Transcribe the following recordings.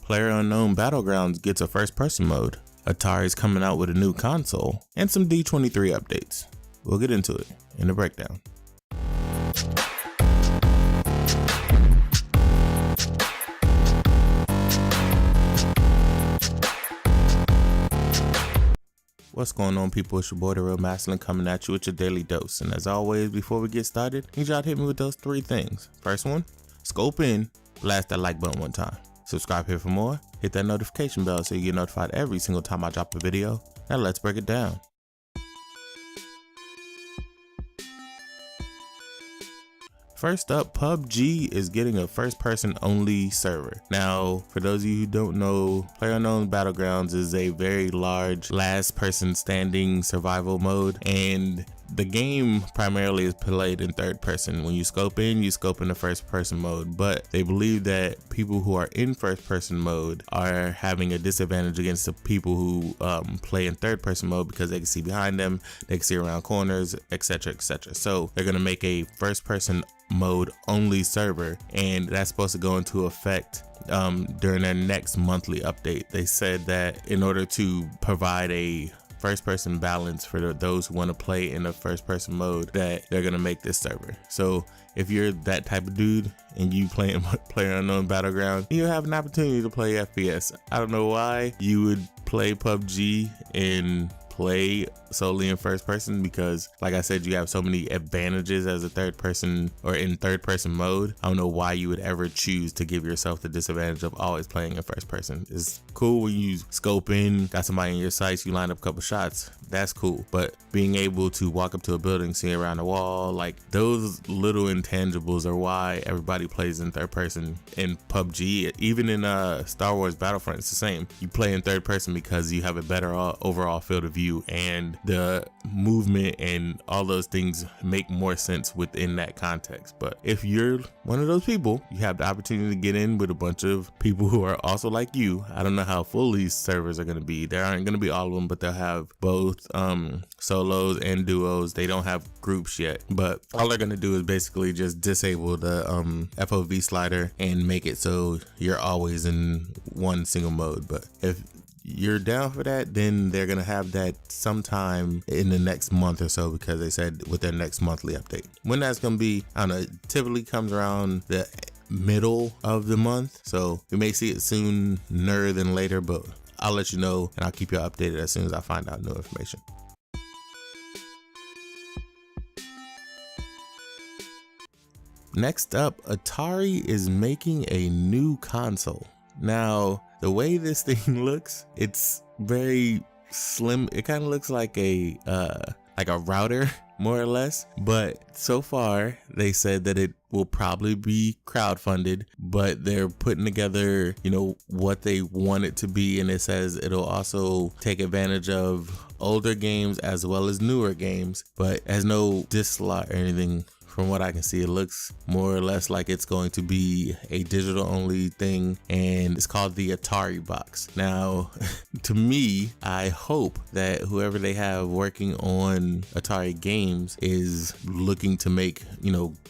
Unknown Battlegrounds gets a first-person mode. Atari's coming out with a new console, and some D23 updates. We'll get into it in the breakdown. What's going on, people? It's your boy DaRealMastalin coming at you with your daily dose. And as always, before we get started, need y'all to hit me with those 3 things. First one, scope in, blast that like button one time. Subscribe here for more, hit that notification bell so you get notified every single time I drop a video. Now let's break it down. First up, PUBG is getting a first-person only server. Now, for those of you who don't know, Unknown Battlegrounds is a very large last-person standing survival mode, and the game primarily is played in third person. When you scope in the first person mode, but they believe that people who are in first person mode are having a disadvantage against the people who play in third person mode because they can see behind them, they can see around corners, etc, etc. So they're going to make a first person mode only server, and that's supposed to go into effect during their next monthly update. They said that in order to provide a first person balance for those who want to play in the first person mode, that they're gonna make this server. So if you're that type of dude and you play Unknown Battleground, you have an opportunity to play FPS. I don't know why you would play PUBG and play solely in first person, because like I said, you have so many advantages as a third person or in third person mode. I don't know why you would ever choose to give yourself the disadvantage of always playing in first person. It's cool when you scope in, got somebody in your sights, you line up a couple shots, that's cool, but being able to walk up to a building, see around the wall, like those little intangibles are why everybody plays in third person in PUBG. Even in Star Wars Battlefront, it's the same. You play in third person because you have a better overall field of view, and the movement and all those things make more sense within that context. But if you're one of those people, you have the opportunity to get in with a bunch of people who are also like you. I don't know how full these servers are going to be. There aren't going to be all of them, but they'll have both solos and duos. They don't have groups yet, but all they're going to do is basically just disable the FOV slider and make it so you're always in one single mode. But if you're down for that, then they're gonna have that sometime in the next month or so, because they said with their next monthly update. When that's gonna be, I don't know, it typically comes around the middle of the month, so we may see it sooner than later, but I'll let you know and I'll keep you updated as soon as I find out new information. Next up, Atari is making a new console. Now, the way this thing looks, it's very slim. It kind of looks like a router, more or less. But so far, they said that it will probably be crowdfunded, but they're putting together, what they want it to be. And it says it'll also take advantage of older games as well as newer games, but it has no disc slot or anything. From what I can see, it looks more or less like it's going to be a digital only thing, and it's called the Atari Box. Now, to me, I hope that whoever they have working on Atari games is looking to make,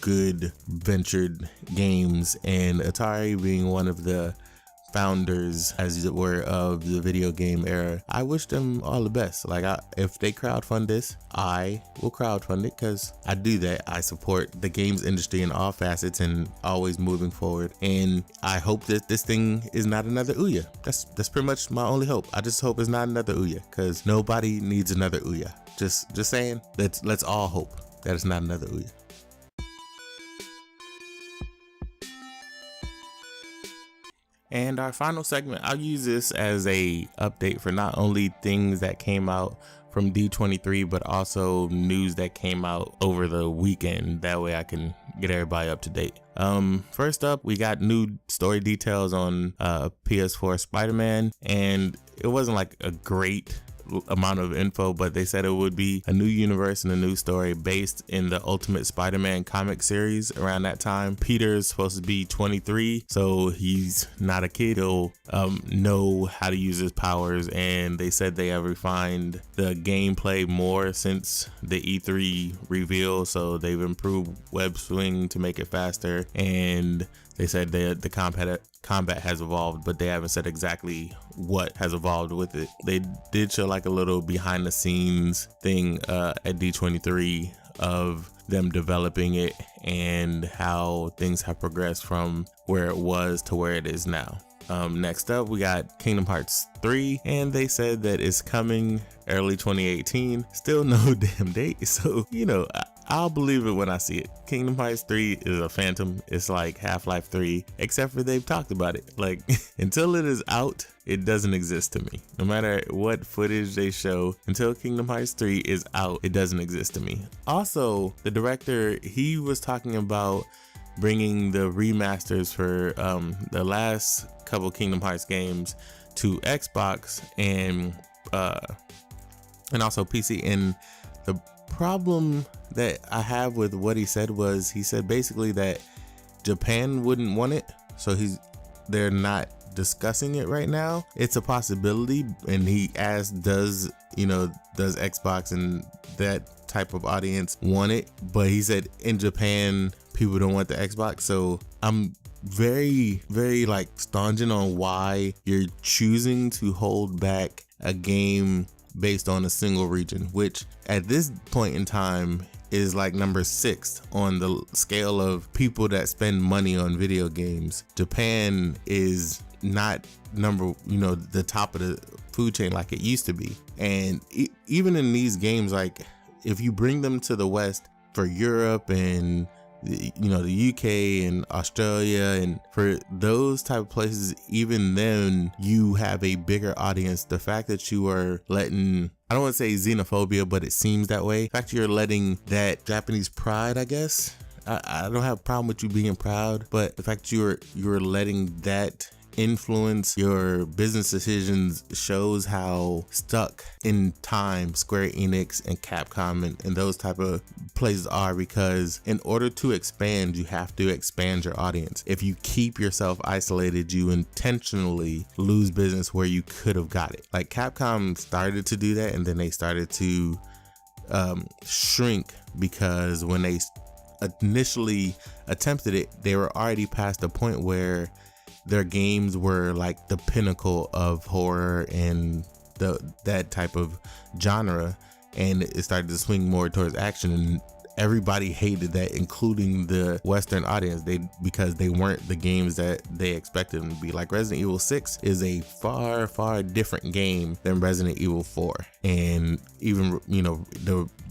good ventured games, and Atari being one of the founders, as it were, of the video game era, I wish them all the best. Like, if they crowdfund this, I will crowdfund it, because I do that. I support the games industry in all facets and always moving forward, and I hope that this thing is not another Ouya. That's pretty much my only hope. I just hope it's not another Ouya, because nobody needs another Ouya. Just saying, let's all hope that it's not another Ouya. And our final segment, I'll use this as a update for not only things that came out from D23, but also news that came out over the weekend. That way I can get everybody up to date. First up, we got new story details on PS4 Spiderman, and it wasn't like a great amount of info, but they said it would be a new universe and a new story based in the Ultimate Spider-Man comic series. Around that time, Peter's supposed to be 23, so he's not a kid. He'll know how to use his powers, and they said they have refined the gameplay more since the E3 reveal, so they've improved web swing to make it faster, and They said the combat has evolved, but they haven't said exactly what has evolved with it. They did show like a little behind the scenes thing at D23 of them developing it and how things have progressed from where it was to where it is now. Next up, we got Kingdom Hearts 3, and they said that it's coming early 2018. Still no damn date, so you know, I'll believe it when I see it. Kingdom Hearts 3 is a phantom. It's like Half-Life 3, except for they've talked about it. Like until it is out, it doesn't exist to me. No matter what footage they show, until Kingdom Hearts 3 is out, it doesn't exist to me. Also, the director, he was talking about bringing the remasters for the last couple Kingdom Hearts games to Xbox and also PC. And the problem that I have with what he said was, he said basically that Japan wouldn't want it, so they're not discussing it right now. It's a possibility, and he asked, does Xbox and that type of audience want it? But he said in Japan people don't want the Xbox. So I'm very, very like stringent on why you're choosing to hold back a game based on a single region, which at this point in time is like number 6 on the scale of people that spend money on video games. Japan is not the top of the food chain like it used to be. And even in these games, like if you bring them to the West for Europe and the UK and Australia, and for those type of places, even then you have a bigger audience. The fact that you are letting, I don't want to say xenophobia, but it seems that way. The fact you're letting that Japanese pride, I guess, I don't have a problem with you being proud, but the fact you're letting that influence your business decisions shows how stuck in time Square Enix and Capcom and those type of places are, because in order to expand, you have to expand your audience. If you keep yourself isolated, you intentionally lose business where you could have got it. Like Capcom started to do that, and then they started to shrink, because when they initially attempted it, they were already past the point where their games were like the pinnacle of horror and that type of genre, and it started to swing more towards action, and everybody hated that, including the Western audience, because they weren't the games that they expected them to be. Like Resident Evil 6 is a far, far different game than Resident Evil 4, and even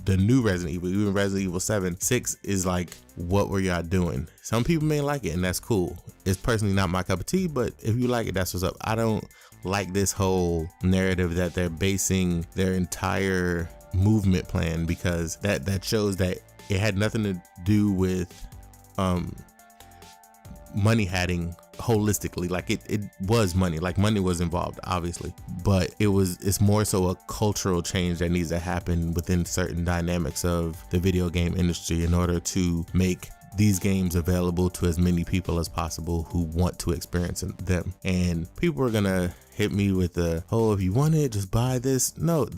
the new Resident Evil, even Resident Evil 7, 6 is like, what were y'all doing? Some people may like it, and that's cool. It's personally not my cup of tea, but if you like it, that's what's up. I don't like this whole narrative that they're basing their entire movement plan, because that shows that it had nothing to do with money having holistically. Like it was money, like money was involved, obviously, but it's more so a cultural change that needs to happen within certain dynamics of the video game industry in order to make these games available to as many people as possible who want to experience them. And people are gonna hit me with the, oh, if you want it, just buy this. No,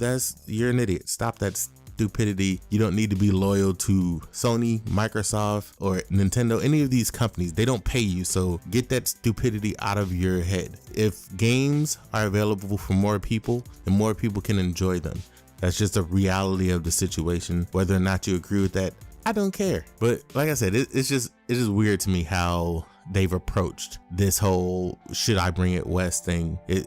you're an idiot. Stop that stupidity. You don't need to be loyal to Sony, Microsoft, or Nintendo. Any of these companies, they don't pay you, so get that stupidity out of your head. If games are available for more people, then more people can enjoy them. That's just a reality of the situation. Whether or not you agree with that, I don't care. But like I said, it's just weird to me how they've approached this whole should I bring it west thing. It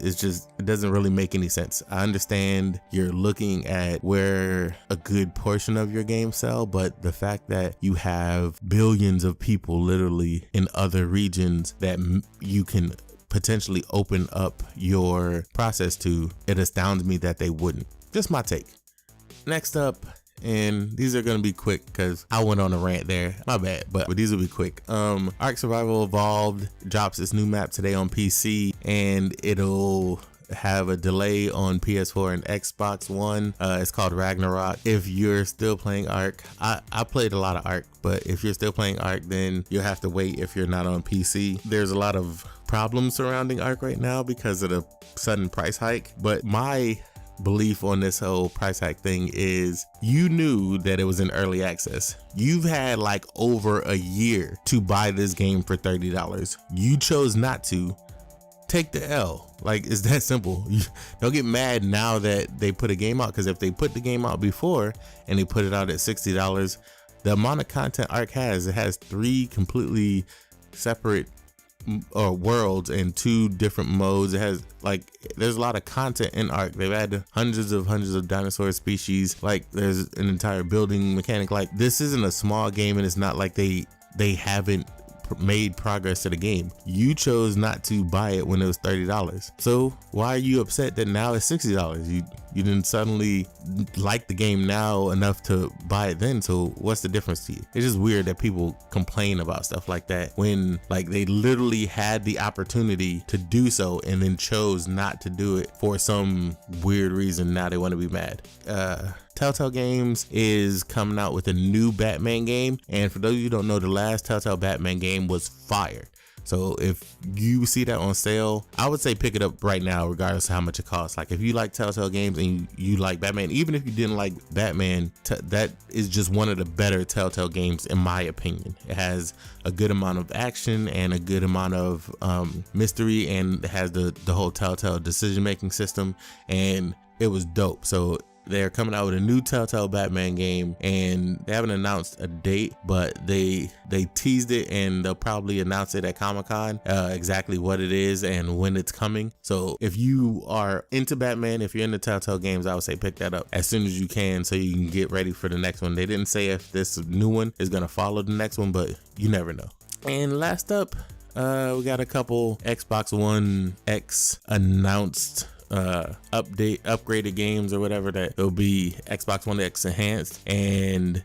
doesn't really make any sense. I understand you're looking at where a good portion of your games sell, but the fact that you have billions of people literally in other regions that you can potentially open up your process to, it astounds me that they wouldn't. Just my take. Next up, and these are gonna be quick because I went on a rant there, my bad, but these will be quick. Ark Survival Evolved drops its new map today on PC, and it'll have a delay on PS4 and Xbox One. It's called Ragnarok. If you're still playing Ark, I played a lot of Ark, but if you're still playing Ark, then you'll have to wait if you're not on PC. There's a lot of problems surrounding Ark right now because of the sudden price hike, but my belief on this whole price hike thing is you knew that it was in early access. You've had like over a year to buy this game for $30. You chose not to. Take the L. Like, it's that simple. Don't get mad now that they put a game out, because if they put the game out before and they put it out at $60, the amount of content Ark has, it has 3 completely separate worlds and 2 different modes. It has like, there's a lot of content in Ark. They've had hundreds of dinosaur species. Like, there's an entire building mechanic. Like, this isn't a small game, and it's not like they haven't made progress to the game. You chose not to buy it when it was $30. So why are you upset that now it's $60? You didn't suddenly like the game now enough to buy it then. So what's the difference to you? It's just weird that people complain about stuff like that when like they literally had the opportunity to do so and then chose not to do it for some weird reason. Now they want to be mad. TellTale Games is coming out with a new Batman game, and for those of you who don't know, the last TellTale Batman game was fire. So if you see that on sale, I would say pick it up right now, regardless of how much it costs. Like, if you like TellTale Games and you like Batman, even if you didn't like Batman, that is just one of the better TellTale games in my opinion. It has a good amount of action and a good amount of mystery, and it has the whole TellTale decision-making system, and it was dope. So they're coming out with a new TellTale Batman game, and they haven't announced a date, but they teased it, and they'll probably announce it at Comic-Con, exactly what it is and when it's coming. So if you are into Batman, if you're into TellTale games, I would say pick that up as soon as you can so you can get ready for the next one. They didn't say if this new one is going to follow the next one, but you never know. And last up, we got a couple Xbox One X announced upgraded games or whatever, that it'll be Xbox One X enhanced, and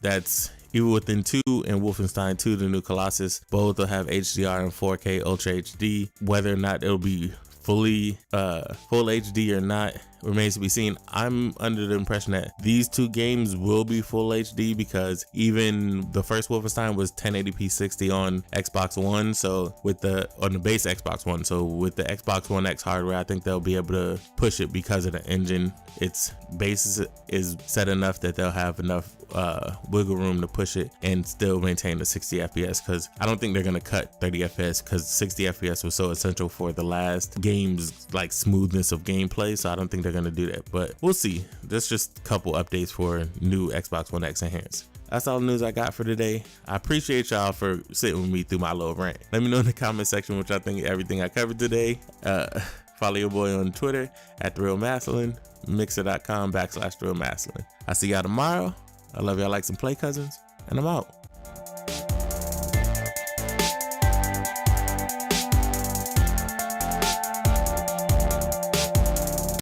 that's Evil Within 2 and WolfenStien 2, the New Colossus. Both will have HDR and 4K Ultra HD. Whether or not it'll be fully full HD or not remains to be seen. I'm under the impression that these 2 games will be full HD, because even the first Wolfenstein was 1080p 60 on Xbox One, so on the base Xbox One. So with the Xbox One X hardware, I think they'll be able to push it because of the engine. Its base is set enough that they'll have enough wiggle room to push it and still maintain the 60 FPS, because I don't think they're gonna cut 30 FPS, because 60 FPS was so essential for the last game's like smoothness of gameplay. So I don't think they're gonna do that, but we'll see. That's just a couple updates for new Xbox One X enhanced. That's all the news I got for today. I appreciate y'all for sitting with me through my little rant. Let me know in the comment section what y'all think of everything I covered today. Follow your boy on Twitter at DaRealMastalin, mixer.com/DaRealMastalin. I'll see y'all tomorrow. I love y'all like some play cousins, and I'm out.